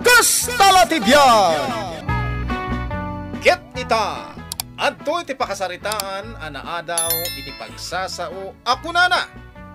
Kastala ti biag! Ket ita, adto iti pakasaritaan, anaadaw iti pagsasao, ako nana,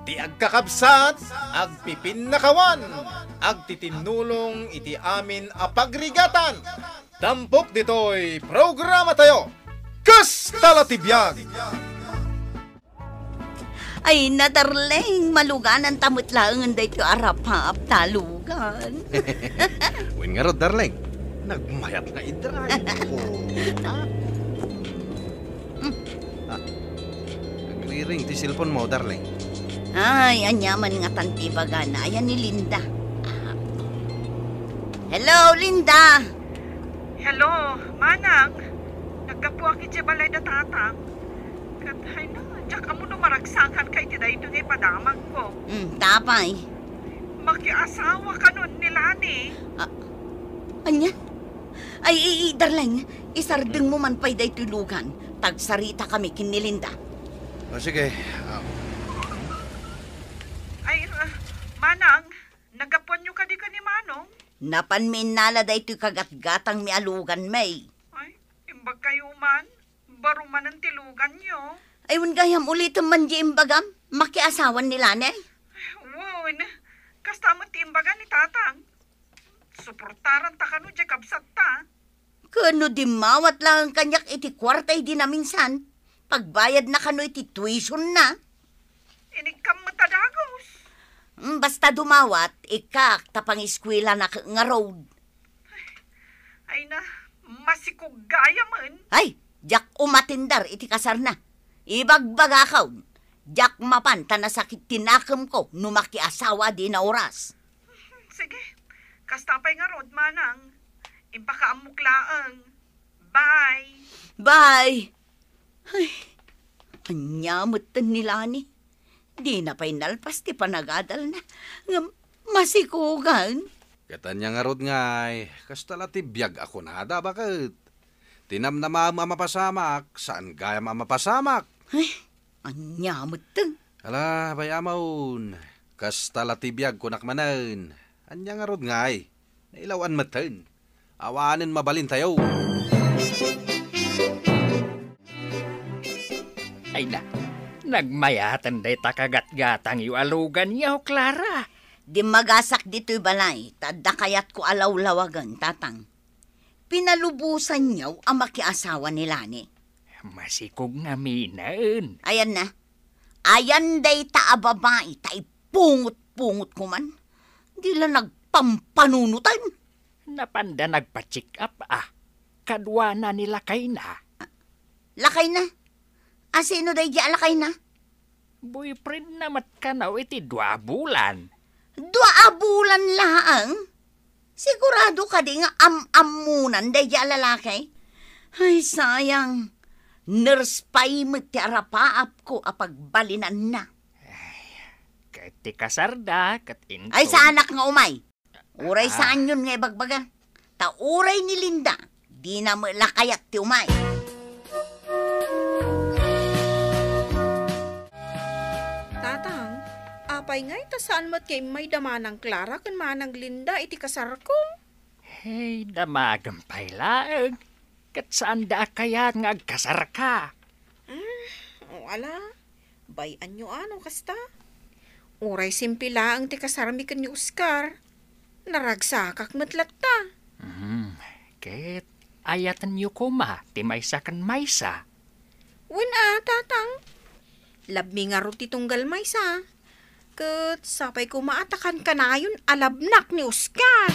ti agkakabsat, agpipin-nakawan, agtitinulong iti amin apagrigatan. Tampok ditoy programa tayo, Kastala ti biag! Ay, nadarling, maluganan tamot lang day ko arapap talugan. Win nga ro, darling. Nagmayat nga idray. Nagriring ti cellphone mo, darling. Ay, anyaman nga tantibaga na. Ayan ni Linda. Hello, Linda! Hello, Manang. Nagkapuak iti balay da tatang. Katay na, diyak amo no maragsakan kay ti dayto nga ipadamag ko. Tapay. Makiasawa ka nun nila ni. Anya? Ay, darling, isardeng mo man pa'y day tulugan. Tagsarita kami kin ni Linda. O sige. Ay, Manang, nagapuan nyo ka di ka ni Manong? Napanmin nala day to'y kagatgatang mi alugan may. Ay, imbag kayo man. Baro man ang tilugan nyo. Ayun gayam ulit ang mandi imbagam. Makiasawan nila ne. Wow, kasta mo timbagan ni tatang. Suportaran ta kano di kabsat ta. Kano di mawat lang ang kanyak iti kwartay di na minsan. Pagbayad na kano iti tuition na. Inigkam mo tadagos. Basta dumawat, ikak tapang eskwela na nga road. Ay na, masikog gaya man. Ay, jak umatindar iti kasar na. Ibagbagakaw. Jak mapanta na sakit tinakam ko numaki asawa di na oras. Sige, kastapay nga rod, Manang. Impakaamuklaan. Bye. Bye. Ay, anyamot nila ni. Di na pa'y nalpas ti panagadal na. Masikugan. Katanya nga rod ngay. Kastala ti biyag ako nada, bakit? Tinam na mamapasamak. Saan gaya mamapasamak? Ay, anyamot Ala, bayamaun. Kastala ti biyag kunak manan. Anya nga rod ngay. Nailawan matan. Awanin mabalin tayo. Ay na, nagmayatan day takagat-gatang yu alugan niya, Clara. Di magasak dito'y balay, tada kayat ko alaw-lawagan, tatang. Pinalubusan niyaw ang makiasawa nila ni. Masikog nga minan. Ayan na. Ayan day taababae, ta ipungot-pungot ko man. Di lang nagpampanunutan. Napanda nagpa-check up Kadwa na nila kay na. Lakay na. Sino day di alakay na? Boyfriend na matkanaw iti 2 bulan. 2 bulan laang? Sigurado ka di nga am-amunan day di alalakay? Ay, sayang. Nurse pa'y magtiarapaap ko apagbalinan na. Kat ti kasarda, kat into. Ay, sa anak nga umay. Uray saan yun nga bagbaga? Ta uray ni Linda, di na malakayat ti umay. Tatang, apay nga ita saan mo't kay may damanang Clara kan manang Linda iti kasar ko? Hey, damagampay laag. Kat saan da kaya nga agkasar ka? O ala, bayan nyo ano kasta? Uray simpila ang ti kasarami kan ni Oscar. Naragsakak matlat ta. Ket, ayatan niyo ko ti maysa kan maysa. Tatang. Labmi nga ro ti tunggal maysa. Ket sapay ko maatakan ka na yun alabnak ni Oscar.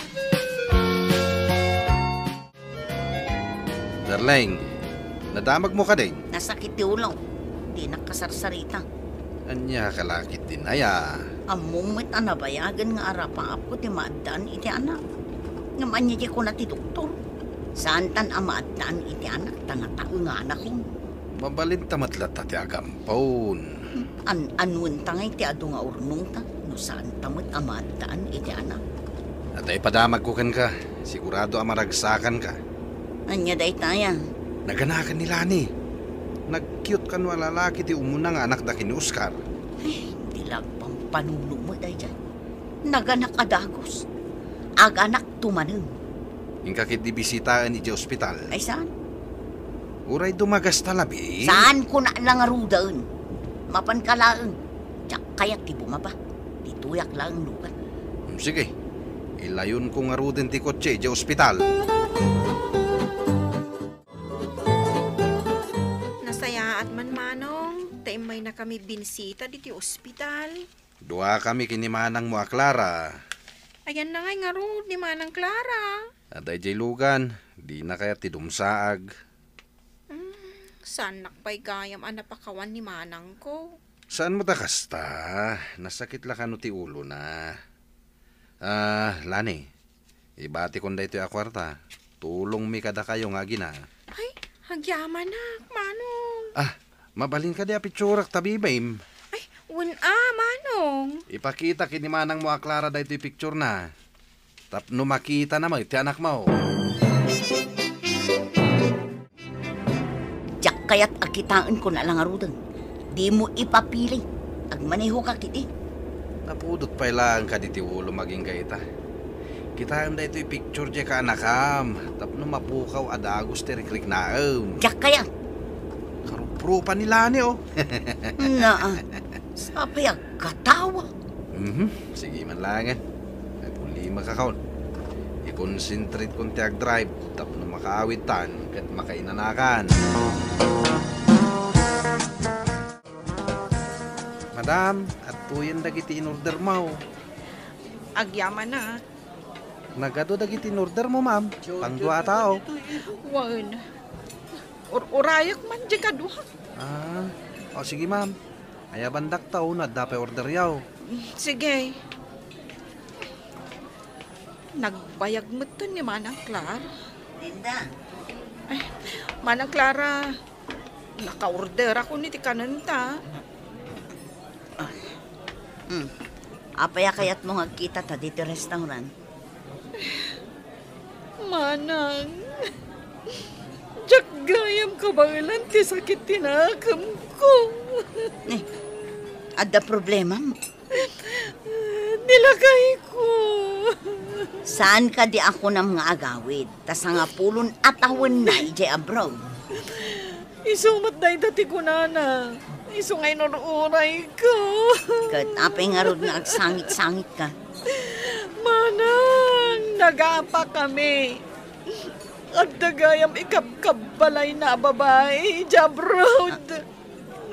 Darling, nadamag mo ka din. Nasakit ti ulo. Di nakasarsarita. Anya kalakit din aya. Amumit anabayagan nga arapaap ko ti maadaan iti anak. Ngaman niya ko na ti doktor. Saan tan amaadaan iti anak tangatao nga anak ko. Mabalin tamatlat ti agampon. Anun tangay ti adu nga urnong ta. No saan tamot amaadaan iti anak. At ay padamag ko kan ka. Sigurado amaragsakan ka. Anya day taya. Naganakan nila ni. Nag-cute kan lalaki ti umuna nga anak da kini Oscar. Ay, di lang pampanuno mo day dyan. Naganak adagos. Aganak tumanin. Ingkakit di bisitaan ni ospital. Ay saan? Uray dumagas talabi. Saan ko na lang arudaon? Mapan ka laang. Tsak kaya't ti bumaba. Ti tuyak lang lukan. Sige, ilayon ko nga ro din ti kotse di ospital. Nasaya at man manong, taimay na kami binsita diti ospital. Dua kami kinimanang mo a Clara. Ayan na nga ro, ni Manang Clara. At ay jay lugan, di na kaya ti dumsaag. Saan nakpay gayam ang napakawan ni Manang ko? Saan mo takasta? Nasakit la kano ti ulo na. Lani, ibati kon da ito yung kwarta. Tulong mi kada kayo nga gina. Ay, hagyaman na, Manong. Mabalin ka di apitsurak tabi, baim. Ay, Manong. Ipakita kinimanang mo a Clara da ito yung picture na. Tapno makita na mo, iti anak mo. Tsak kaya't akitaan ko na lang arudan. Di mo ipapili. Agmaneho ka kiti. Napudot pa lang ka di ti ulo maging gaita. Kitaan da ito yung picture di ka anakam. Tapno mapukaw adagos ti rikrik naam. Tsak kaya. Karuprupa nila ni oh. Sapay katawa. Sige man langan. Ay puli makakaon. I-concentrate kong tiag drive. Tapno makaawit tan. Kat makainanakan. Madam, at tuyan dagiti in-order mo. Agyaman na. Nagado dagiti in-order mo, ma'am. Pangdua tao. Wan. Urayak man di ka duha. Sige, ma'am. Aya bandak tao na dapat order yaw. Sige. Nagbayag mo to ni Manang Clara. Linda. Ay, Manang Clara, naka-order ako ni ti kananta. Apaya kaya't mo ngagkita ta dito restaurant. Manang, jak gayam kabangalan ti sakit tinakam ko. Adda problema mo. Nilagay ko. Saan ka di ako na mga agawid? Tas nga pulon atawan na ije abroad. Isumat na dati ko nana. Isu ngay nururay ko. Kat apay nga rod nga agsangit-sangit ka. Manang, nagapa kami. At dagayam ikapkabalay na babae, jabrod.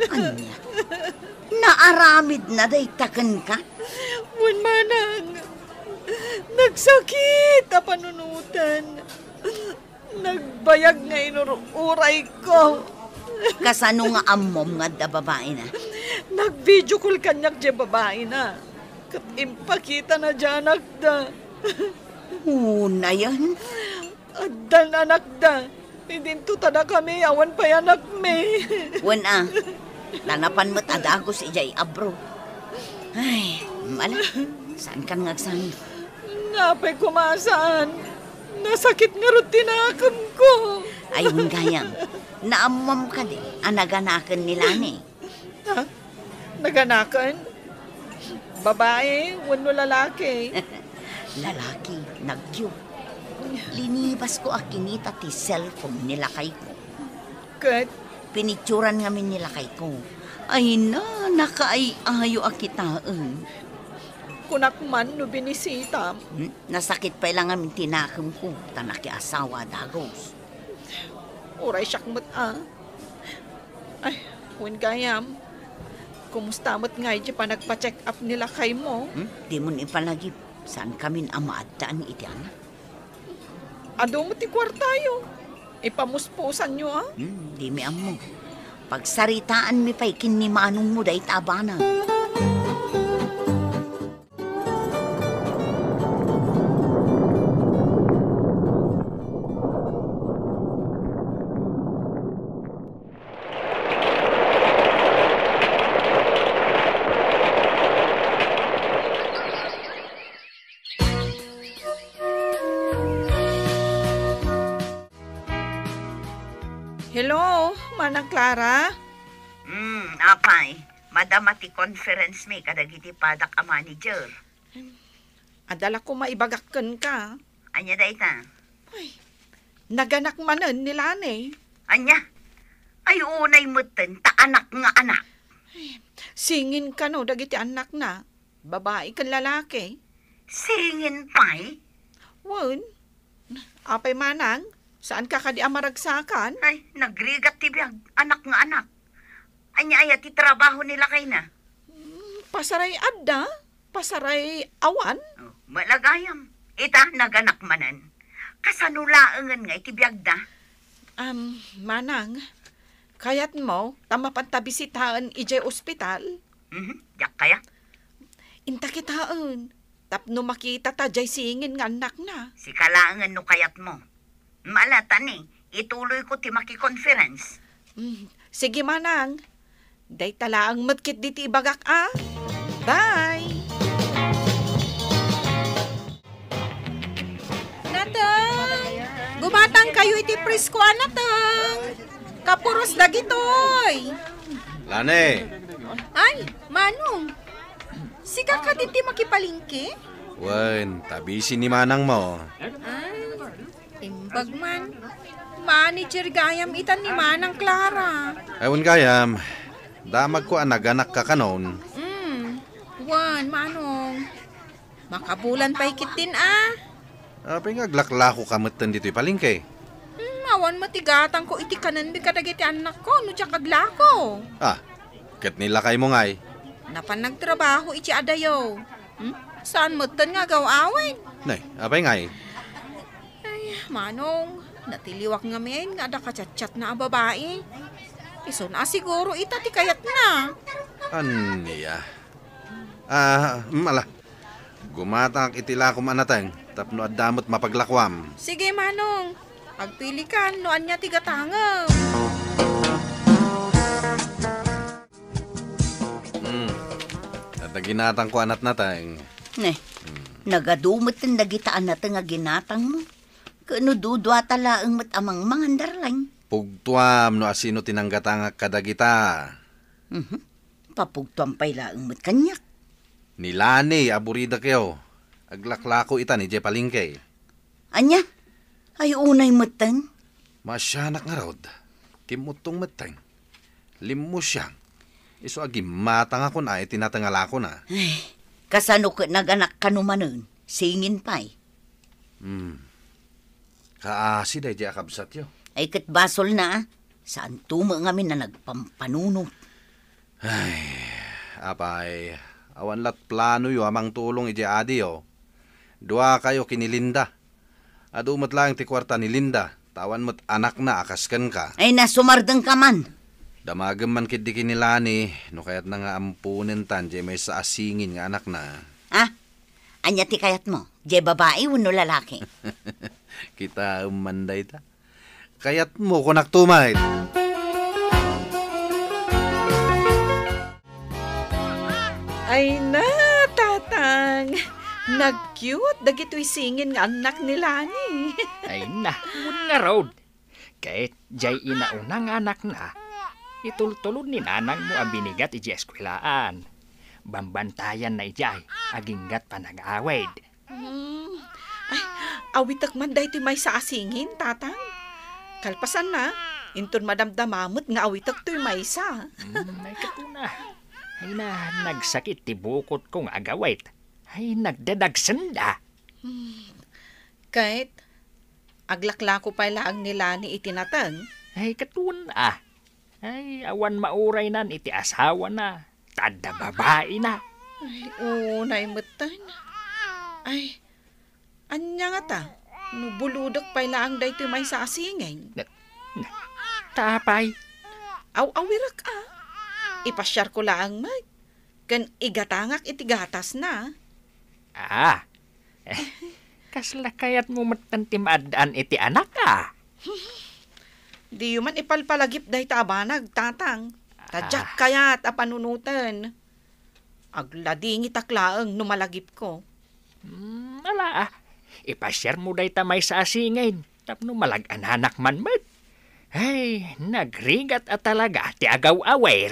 Anya? Naaramid na day taken ka? Wan Manang, nagsakit a panunutan. Nagbayag nga inururay ko. Kasano nga ammom nga da babae na? Nag-video call kanyak di babae na. Kat impakita na dyan anak da. Una yan? Addan anak da. Hindi tuta na kami, awan pa anak me. Wana, lanapan mo't adagos ijay abro. Ay, mala, saan ka ngagsangit? Napay kumasaan. Nasakit nga rin tinakam ko. Ayun gayang, naamam ka di, anaganakan nila ni. Ha? Naganakan? Babae, wano lalaki. Lalaki, nagyo. Linibas ko akinita ti cellphone nilakay ko. Kat, Pinitsuran nga min nilakay ko. Ay na, nakaayo akitaan. kunak man no binisita. Nasakit pa lang amin tinakam ko, tanaki asawa dagos. Uray syakmat Ay, when gayam. Kumusta mo't nga di pa nagpa-check up nila kay mo? Di mo ipalagip, saan kami amaadaan iti anak? Ado mo ti kwartayo. Ipamuspusan nyo Di mi amo. Pagsaritaan mi pa'y kinimanong mo dahi tabana. Hello, Manang Clara? Apay. Madamati conference may kadagiti padak a manager. Adala ko maibagakkan ka. Anya dahi ta? Naganak manen ni Lani. Anya, ay unay mutan ta anak nga anak. Singin ka no, dagiti anak na. Babae kan lalaki. Singin pa'y. Wan, apay manang, saan ka kadi amaragsakan? Ay, nagrigat tibiyag, anak nga anak. Anya ay ti trabaho nila kay na. Pasaray adda, pasaray awan. Oh, malagayam, ita naganak manan. Kasanulaangan nga itibiyag da. Manang, kayat mo, tama pantabisitaan ijay ospital. Yak kaya? Inta kitaan, tapno makita ta jay singin nga anak na. Si kalaangan no kayat mo. Malata ni, ituloy ko ti maki-conference. Sige manang, day talaang matkit diti ibagak Bye! Natang! Gumatang kayo iti presko natang! Kapuros dagitoy! Lani, Ay, Manong! Sika ka diti makipalingki? wen, tabisi ni manang mo. Ay, imbag man. Manager gayam itan ni Manang Clara. Ewan kayam, damag ko naganak ka kanon. Wan, Manong. Makabulan pa ikitin Apay nga glaklako kamatan dito'y palingke. Awan matigatang ko iti kanan bi kadagiti anak ko, no siya kaglako. Kat nila kay mo ngay. Napan nagtrabaho iti adayo. Saan matan nga gawawin? Nay, apay ngay. Ay, Manong, natiliwak nga men nga da kachat-chat na babae. Iso na siguro ita ti kayat na. Aniya. Mala. Gumatang itila ko manatang, tapno at damot mapaglakwam. Sige, Manong. Agpili ka, noan niya tigatangam. At naginatang ko anat natang. Nagadumot ang nagitaan natin nga ginatang mo. Kano dudwa tala ang matamang mangandarlañ. Pugtuam no asino tinanggatang kadagita. Papugtuam pa'y laang mat kanyak. Nilani, aburida kayo. Aglaklako ita ni Jepalingke. Anya, ay unay matan. Masyanak nga rod. Kimutong matang. Limu siyang. Iso agi matang ako na, tinatangala ko na. Ay, kasano ka naganak ka numanon? Singin pa'y. Kaasi day di akabsat yo. Ay katbasol na, saan tuma nga min na nagpampanunot. Ay, apay, awan lat plano yo amang tulong iti adi yo. Dua kayo kinilinda. Adumat lang ti kwarta ni Linda. Tawan mo't anak na akaskan ka. Ay nasumardang ka man. Damagam man kid di kinilani, no kayat na nga ampunin tan, di may sa asingin nga anak na. Anya ti kayat mo? Di babae uno lalaki? Kita umanday ta. Kayat mo kunak tumay. Ay na, tatang. Nag-cute, dagito'y singin nga anak ni Lani. Ay na, nga road. Kahit jay inaunang anak na, itultulod ni nanang mo ang binigat iji eskwelaan. Bambantayan na ijay, aginggat pa nag-awid. Ay, awitak man dahi ti may sa asingin, tatang. Kalpasan na, inton madamdamamot nga awitak to'y may sa. May katuna. Ay na, nagsakit ti bukot kong agawit. Ay nagdadagsanda. Kahit aglaklako pa lang nila ni itinatang. Ay katuna. Ay awan mauray nan iti asawa na. Tada babae na. Ay, naimatan. Ay, anya nga ta. Nubuludok pa lang dahi may sa asingin. Tapay. Awirak ipasyar ko lang mag. Kan igatangak itigatas na. Kasla kayat mo matantimadaan iti anak Di man ipalpalagip dahi tabanag, tatang. Tadyak kayat panunutan. Agladingi taklaang numalagip ko. Ipasyar mo dahi tamay sa asingin. Tapno malag-ananak man mat. Ay, nagrigat at talaga ti agaw-awer.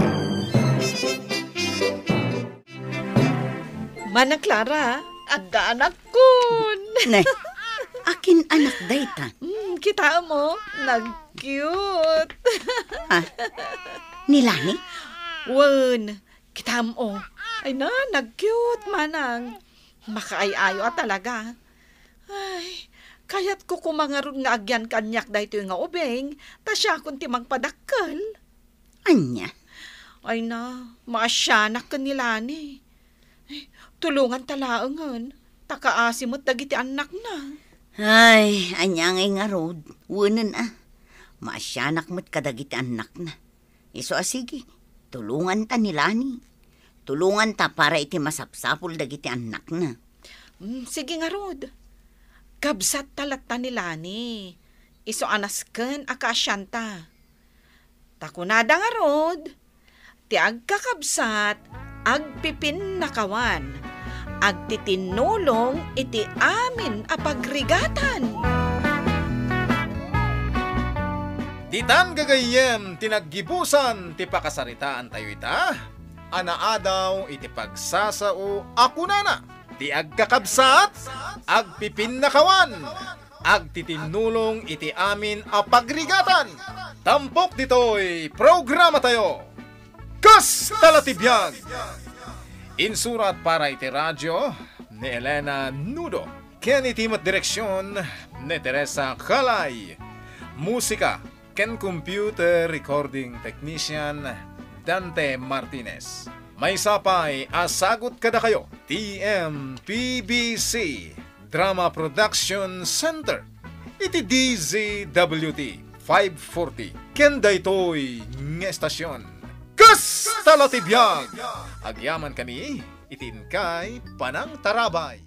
Manang Clara, agda anak kun. Akin anak dayta. Kita mo, nag-cute. Nilani? Wen, kita mo. Ay na, nag-cute manang. Makaayayo talaga. Ay, kayat ko kumangarod nga agyan kanyak dahito nga ubeng, ta siya kunti magpadakkel. Anya? Ay na, maasyanak ka nila ni. Ay, tulungan talaangan. Takaasimot dagiti anak na. Ay, anya nga road. Wunan Maasyanak mo't kadagiti anak na. Iso sige, tulungan ta nila ni. Tulungan ta para iti masapsapul dagiti anak na. Sige nga, Rod. Kabsat talat ta nila ni. Iso anasken akasyanta. Takunada nga, Rod. Ti agkakabsat, agpipin nakawan. Agtitinulong iti amin apagrigatan. Ditan gagayem tinaggibusan ti pakasaritaan tayo ita. Anaadaw iti pagsasao ako nana. Ti agkakabsat, agpipinnakawan, agtitinulong iti amin apagrigatan. Tampok ditoy programa tayo. Kas talatibyan! Insurat para iti radyo ni Elena Nudo. Ken itimat direksyon ni Teresa Kalay. Musika ken computer recording technician Dante Martinez. May sapay asagot kada kayo. TMPBC Drama Production Center. Iti DZWT 540. Ken daytoy nga estasyon. Kas talatibyan! Agyaman kami, itin kay Panang Tarabay.